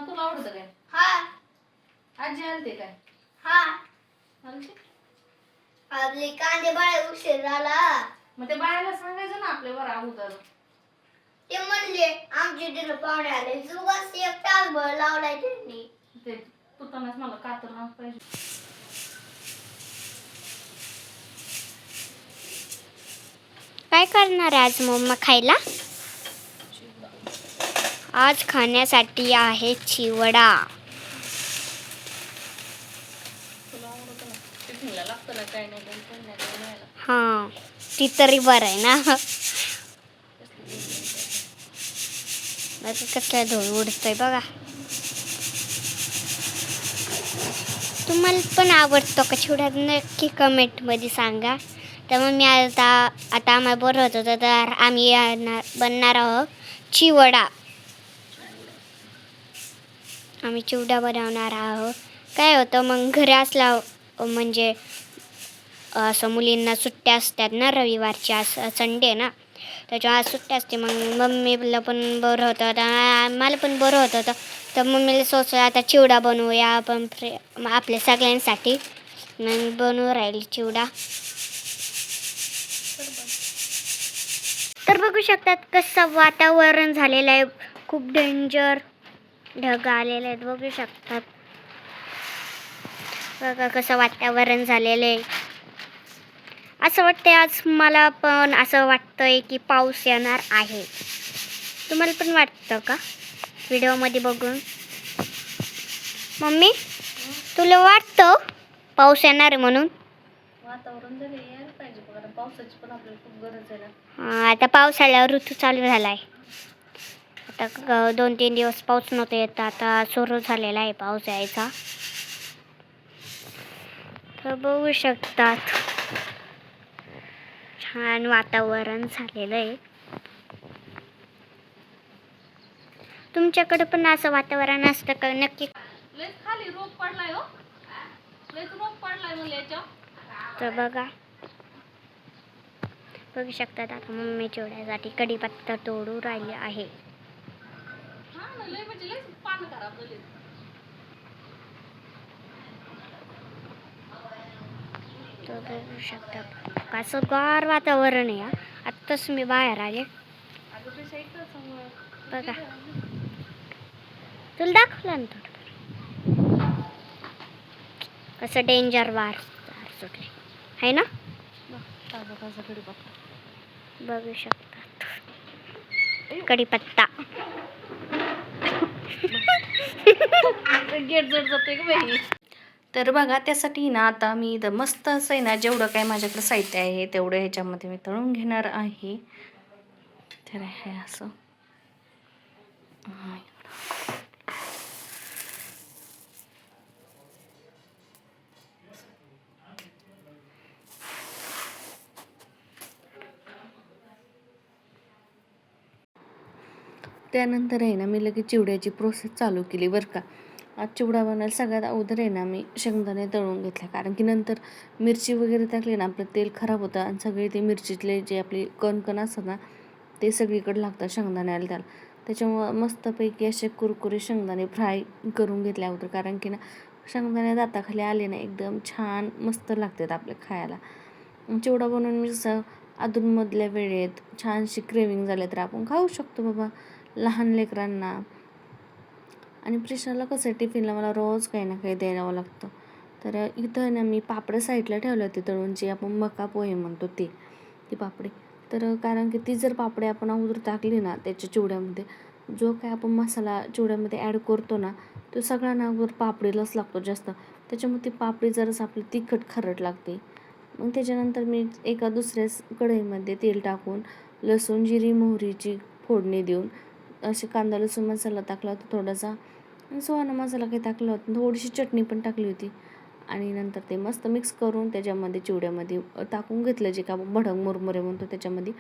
तुला आवडतं काय? हा आजी आणते काय? हा आणते? आपले कांदे बाळे उशीर झाला. मग ते बाळाला सांगायचं ना आपल्या वर अगोदर. ते म्हणले आमच्या तिथं पाहुणे आले जुगास एक तासभर लावलाय त्यांनी. ते तुतानाच मला कातर नाक पाहिजे. काय करणार आहे आज मम्मा खायला? आज खाण्यासाठी आहे चिवडा. तुला आवडतं ना? टिफिनला लागतं ना काही नाही काही पण नाही काही न्यायला. हां ती तरी बरं आहे ना. बघा कसला धूळ उडतोय बघा. तुम्हाला पण आवडतो का चिवडा? नक्की कमेंटमध्ये सांगा. तर मग मी आता आम्हाला बरं होतं तर आम्ही बनणार आहोत चिवडा. आम्ही चिवडा बनवणार आहोत. काय होतं मग घरी असला म्हणजे असं मुलींना सुट्ट्या असतात ना रविवारच्या संडे ना त्याच्यामुळे आज सुट्ट्या असते. मग मम्मीला पण बरं होतं मला पण बरं होतं तर मम्मीला सोचलं आता चिवडा बनवूया आपण आपल्या सगळ्यांसाठी. मग बनवून राहील चिवडा. तर बघू शकतात कसं वातावरण झालेलं आहे. खूप डेंजर ढग आलेले आहेत बघू शकतात. बघा कसं वातावरण झालेलं आहे. असं वाटतंय आज मला पण असं वाटतंय की पाऊस येणार आहे. तुम्हाला पण वाटतं का व्हिडिओमध्ये बघून? मम्मी तुला वाटतं पाऊस येणार आहे म्हणून? वातावरण जरी यायला पाहिजे पण पावसाची पण आपल्याला खूप गरज आहे ना. आता पावसाळा ऋतू चालू झाला आहे. आता 2-3 दिवस पाऊस नव्हता येत आता सुरू झालेला आहे पाऊस यायचा. तर बघू शकतात छान वातावरण झालेलं आहे. तुमच्याकडे पण असं वातावरण असतं का? नक्की. लयच खाली रोग पडलाय हो. लयच रोग पडलाय म्हणले याच्या. तर बघू शकतात आता मम्मी चिवड्यासाठी कढीपत्ता तोडू राहिली आहे. हा ना लय म्हणजे लयच पान खराब झाले. तर बघू शकतात कसं गार वातावरण आहे. आत्ताच मी बाहेर आले. अगं तुझ्या इकडं समोर बघा तुला दाखवलं ना थोडं कसं डेंजर वार सुटले आहे ना. ताजा ताजा कढीपत्ता बघू शकतात कढीपत्ता. गेट जड जाते का बाई. तर बघा त्यासाठी ना आता मी इथं मस्त असं आहे ना जेवढं काय माझ्याकडे साहित्य आहे तेवढं ह्याच्यामध्ये मी तळून घेणार आहे. तर हे असं त्यानंतर आहे ना मी लगेच चिवड्याची प्रोसेस चालू केली बरं का. आज चिवडा बनवायला सगळ्यात अगोदर आहे ना मी शेंगदाणे तळून घेतले कारण की नंतर मिरची वगैरे टाकली ना आपलं तेल खराब होतं आणि सगळे ते मिरचीतले जे आपले कणकण असतात ना ते सगळीकडे लागतात शेंगदाण्याला त्याला. त्याच्यामुळं मस्तपैकी असे कुरकुरे शेंगदाणे फ्राय करून घेतले अगोदर कारण की ना शेंगदाणे दाताखाली आले ना एकदम छान मस्त लागतात आपल्या खायला. चिवडा बनवून मी जसं अधूनमधल्या वेळेत छानशी क्रेविंग झाले तर आपण खाऊ शकतो बाबा लहान लेकरांना. आणि प्रिशाला कसं टिफिनला मला रोज काही ना काही द्यावं लागतं. तर इथं ना मी पापड साईडला ठेवले होते तळून जे आपण मका पोहे म्हणतो ती पापडी. तर कारण की ती जर पापडी आपण अगोदर टाकली ना त्याच्या चिवड्यामध्ये जो काय आपण मसाला चिवड्यामध्ये ॲड करतो ना तो सगळा ना अगोदर पापडीलाच लागतो जास्त. त्याच्यामुळे ती पापडी जरास आपली तिखट खारट लागते. मग त्याच्यानंतर मी एका दुसऱ्या कढईमध्ये तेल टाकून लसूण जिरी मोहरीची फोडणी देऊन असे कांदा लसूण मसाला टाकला होता थोडासा सुहाणा मसाला काही टाकला होता थोडीशी चटणी पण टाकली होती. आणि नंतर ते मस्त मिक्स करून त्याच्यामध्ये चिवड्यामध्ये टाकून घेतलं जे का आपण भडंग मुरमुरे म्हणतो त्याच्यामध्ये.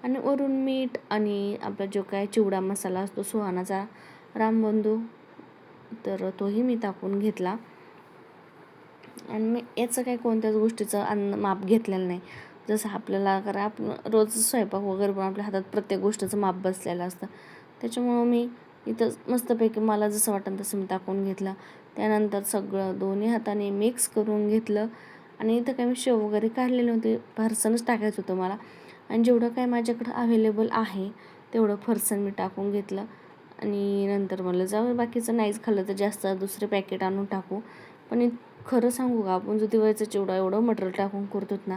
आणि वरून मीठ आणि आपला जो काय चिवडा मसाला असतो सुहानाचा रामबंधू तर तोही मी टाकून घेतला. आणि मी याचं काही कोणत्याच गोष्टीचं माप घेतलेलं नाही. जसं आपल्याला कारण आपण रोज स्वयंपाक वगैरे पण आपल्या हातात प्रत्येक गोष्टीचं माप बसलेलं असतं. त्याच्यामुळं मी इथं मस्तपैकी मला जसं वाटेल तसं मी टाकून घेतलं. त्यानंतर सगळं दोन्ही हाताने मिक्स करून घेतलं आणि इथं काय मी शेव वगैरे काढलेले नव्हते, फरसाणच टाकायचं होतं मला आणि जेवढं काय माझ्याकडं अवेलेबल आहे तेवढं फरसाण मी टाकून घेतलं आणि नंतर मला जाऊ बाकीचं नाहीच खाल्लं तर जास्त दुसरे पॅकेट आणून टाकू. पण खरं सांगू का, आपण जो दिवाळीचा चिवडा एवढं मटेरियल टाकून करतोत ना,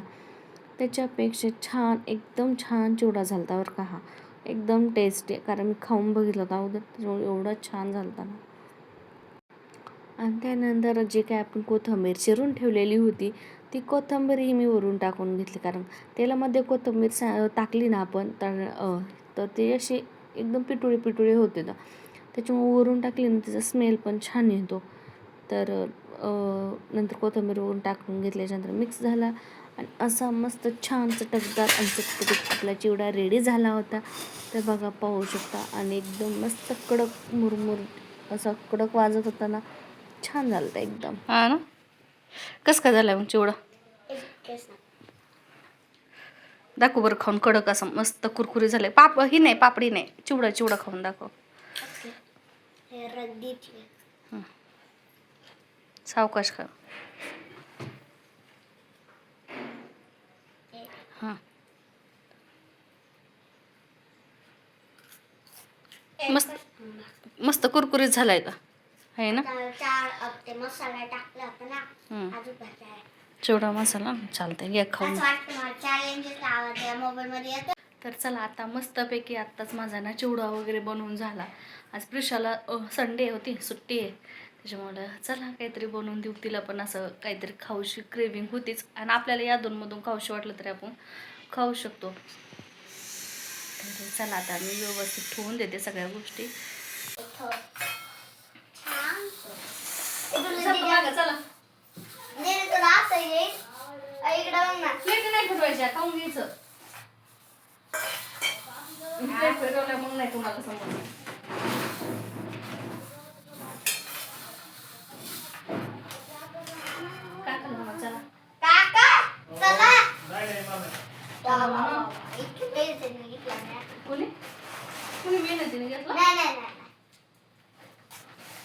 त्याच्यापेक्षा छान एकदम छान चिवडा झाला होता बरं का हा. एकदम टेस्टी, कारण मी खाऊन बघितलं होतं अगोदर, त्याच्यामुळे एवढा छान झाला होता ना. आणि त्यानंतर जे काय आपण कोथिंबीर चिरून ठेवलेली होती ती कोथिंबीरही मी वरून टाकून घेतली, कारण तेलामध्ये कोथिंबीर टाकली ना आपण तर ते असे एकदम पिटुळे होते ना, त्याच्यामुळे वरून टाकली ना त्याचा स्मेल पण छान येतो. तर नंतर कोथिंबीर वरून टाकून घेतल्याच्यानंतर मिक्स झाला आणि असा मस्त छान चटकदार आणि चटपटीत आपला चिवडा रेडी झाला होता. तर बघा पाहू शकता आणि एकदम मस्त कडक मुरमुर असा कडक वाजत होता ना, छान झालं होतं एकदम. हा ना, कसं काय झालं मग चिवडा? दाखव बरं खाऊन, कडक असं मस्त कुरकुरी झालंय. ही नाही पापडी नाही, चिवडा खाऊन दाखव. सावकाश खा. हां मस्त कुरकुरीत झालाय का, आहे ना? मसाला टाकला होता ना, चिवडा मसाला चालतंय, घ्या खाऊन. मोबाईल मध्ये येतं. तर चला आता मस्तपैकी आत्ताच माझा ना चिवडा वगैरे बनवून झाला. आज प्रिशाला संडे होती, सुट्टी आहे, त्याच्यामुळं चला काहीतरी बनवून देऊ तिला, पण असं काहीतरी खाऊशी क्रेविंग होतीच आणि आपल्याला या दोनमधून खाऊशी वाटलं तरी आपण खाऊ शकतो. तर चला आता मी व्यवस्थित ठेवून देते सगळ्या गोष्टी. चला नाही ठेवायच्या, खाऊन घ्यायचं. मग नाही तुम्हाला समजलं. कुणी मेहनतीने घेतलं?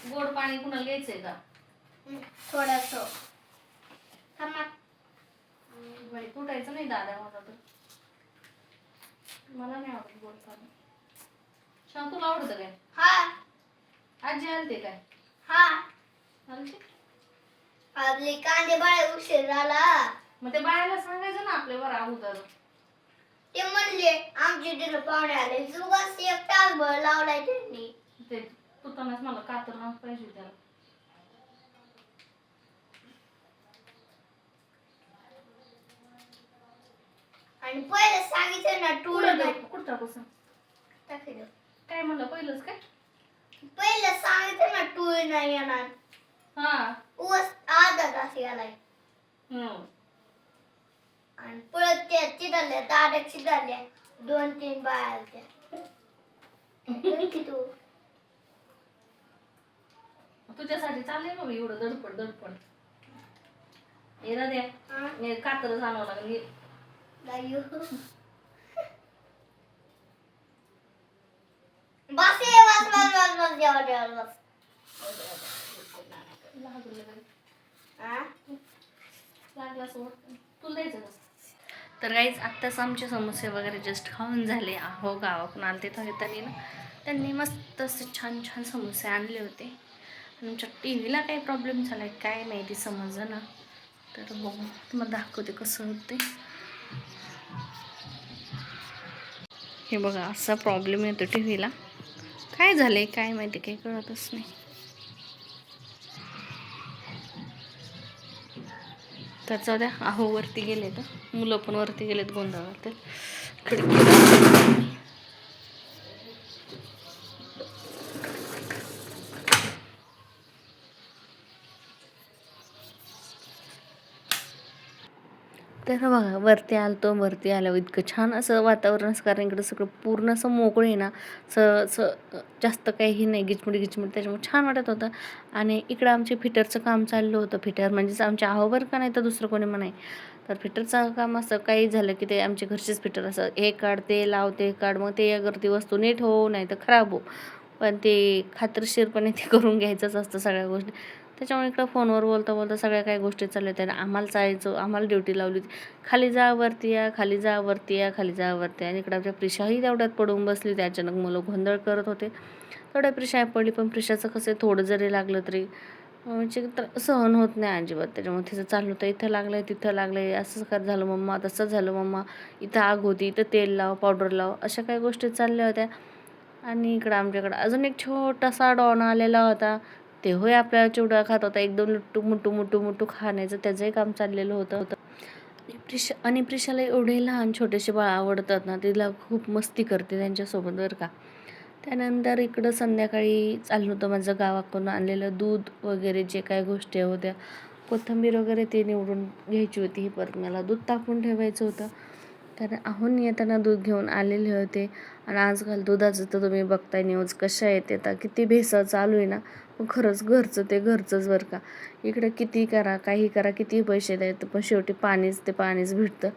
गोड पाणी कुणाला घ्यायचंय का? थोडस तुटायचं नाही दादा माझा, तर मला नाही आवडत गोड पाणी. शांत तुला आवडतं काय? हा आजी आलते काय? हा आलते? आपले कांदे बाळ उशीर झाला. मग ते बाळाला सांगायचं ना आपल्या बरं अगोदर. ते म्हणले आमचे तिथं पाहुणे आले, जुगास एक तासभर लावलाय त्यांनी. ते तुटानच मला कातर नाव पाहिजे त्याला. आणि पहिले सांगितलं ना कुठं टाकू सांग? टाकलं. काय म्हणलं पहिलंच काय? पहिलं सांगितलं ना टूळ नाही येणार. हा उगाच अर्धा तास गेलाय. आणि परत त्या चिडल्या दादा चिडल्या, 2-3 बाया आलत्या. तू तुझ्यासाठी चाललंय मग एवढं दडपड. ये ना द्या कातर आणावं लागेल. बस जेवा लागला सोड तुला द्यायचं का? तर काहीच आत्ताच आमचे समोसे वगैरे जस्ट खाऊन झाले. हो गावाकडून आलते तरी ना त्यांनी मस्त असे छान छान समोसे आणले होते. आमच्या टी व्हीला काही प्रॉब्लेम झाला आहे काय माहिती समजलं ना, तर बघू तुम्हाला दाखवते कसं होते. हे बघा असा प्रॉब्लेम येतो टी व्हीला, काय झालं काय माहिती, काही कळतच नाही. तर जाऊ द्या, अहो वरती गेले तर मुलं पण वरती गेलेत गोंधळात. तर बघा वरती आल्यावर इतकं छान असं वातावरण असं, कारण इकडं सगळं पूर्ण असं मोकळं आहे ना, जास्त काही नाही गिचमिट, त्याच्यामुळे छान वाटत होतं. आणि इकडं आमचे फिटरचं काम चाललं होतं. फिटर म्हणजेच आमच्या आहोबर का नाही तर दुसरं कोणी म्हणाय. तर फिटरचं काम असं काही झालं की ते आमचे घरचेच फिटर असं हे काढ ते लाव ते काढ, मग ते अगर ती वस्तू नीट हो नाही तर खराब हो, पण ते खात्रीशीरपणे ते करून घ्यायचंच असतं सगळ्या गोष्टी. त्याच्यामुळे इकडं फोनवर बोलता बोलता सगळ्या काही गोष्टी चालल्या होत्या आणि आम्हाला जायचं, आम्हाला ड्युटी लावली होती, खाली जा वरती या, खाली जा वरती या, खाली जा वरती या. आणि इकडं आमच्या प्रिशाही तेवढ्यात पडून बसली होती. अचानक मुलं गोंधळ करत होते, तेवढ्या प्रिशा पडली. पण प्रिशाचं कसं आहे, थोडं जरी लागलं तरी म्हणजे तर सहन होत नाही अजिबात. त्याच्यामुळे तिचं चाललं होतं, इथं लागलं आहे, तिथं लागलं आहे, असं काय झालं मम्मा, तसं झालं मम्मा, इथं आग होती, इथं तेल लाव, पावडर लाव, अशा काही गोष्टी चालल्या होत्या. आणि इकडं आमच्याकडं अजून एक छोटासा डॉन आलेला होता. ते होय आपल्याला चिवडा खात होता, एकदम लुट्टू मुट्टू मुट्टू मुट्टू खाण्याचं त्याचंही काम चाललेलं होतं. आणि प्रिशाला एवढे लहान छोटेसे बाळ आवडतात ना, तिला खूप मस्ती करते त्यांच्यासोबत बरं का. त्यानंतर इकडं संध्याकाळी चाललं होतं माझं गावाकडून आणलेलं दूध वगैरे जे काही गोष्टी होत्या, कोथिंबीर वगैरे ते निवडून घ्यायची होती. परत मला दूध तापून ठेवायचं होतं. कारण आहून येताना दूध घेऊन आलेले होते. आणि आजकाल दुधाचं तर तुम्ही बघताय न्यूज कशा येते, आता किती भेसळ चालू आहे ना. पण खरंच घरचं ते घरचंच बरं का. इकडं किती करा, काही करा, किती पैसे द्यायचं, पण शेवटी पाणीच ते पाणीच भेटतं.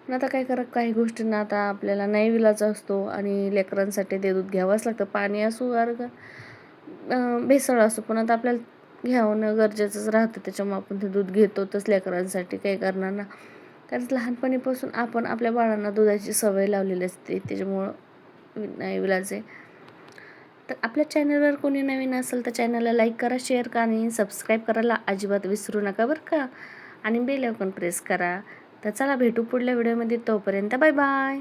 पण आता काय करा, काही गोष्टींना आता आपल्याला नाही विलाज असतो आणि लेकरांसाठी ते दूध घ्यावंच लागतं. पाणी असो का भेसळ असो, पण आता आपल्याला घ्यावणं गरजेचंच राहतं. त्याच्यामुळे आपण ते दूध घेतोच लेकरांसाठी, काही करणार ना. कारण लहानपणीपासून आपण आपल्या बाळांना दुधाची सवय लावलेली असते, त्याच्यामुळं नाही विलाज आहे. तर आपल्या चॅनलवर कोणी नवीन असेल तर चॅनलला लाईक करा, शेअर करा आणि सबस्क्राईब करायला अजिबात विसरू नका बरं का. आणि बेल आयकॉन प्रेस करा. तर चला भेटू पुढल्या व्हिडिओमध्ये, तोपर्यंत बाय बाय.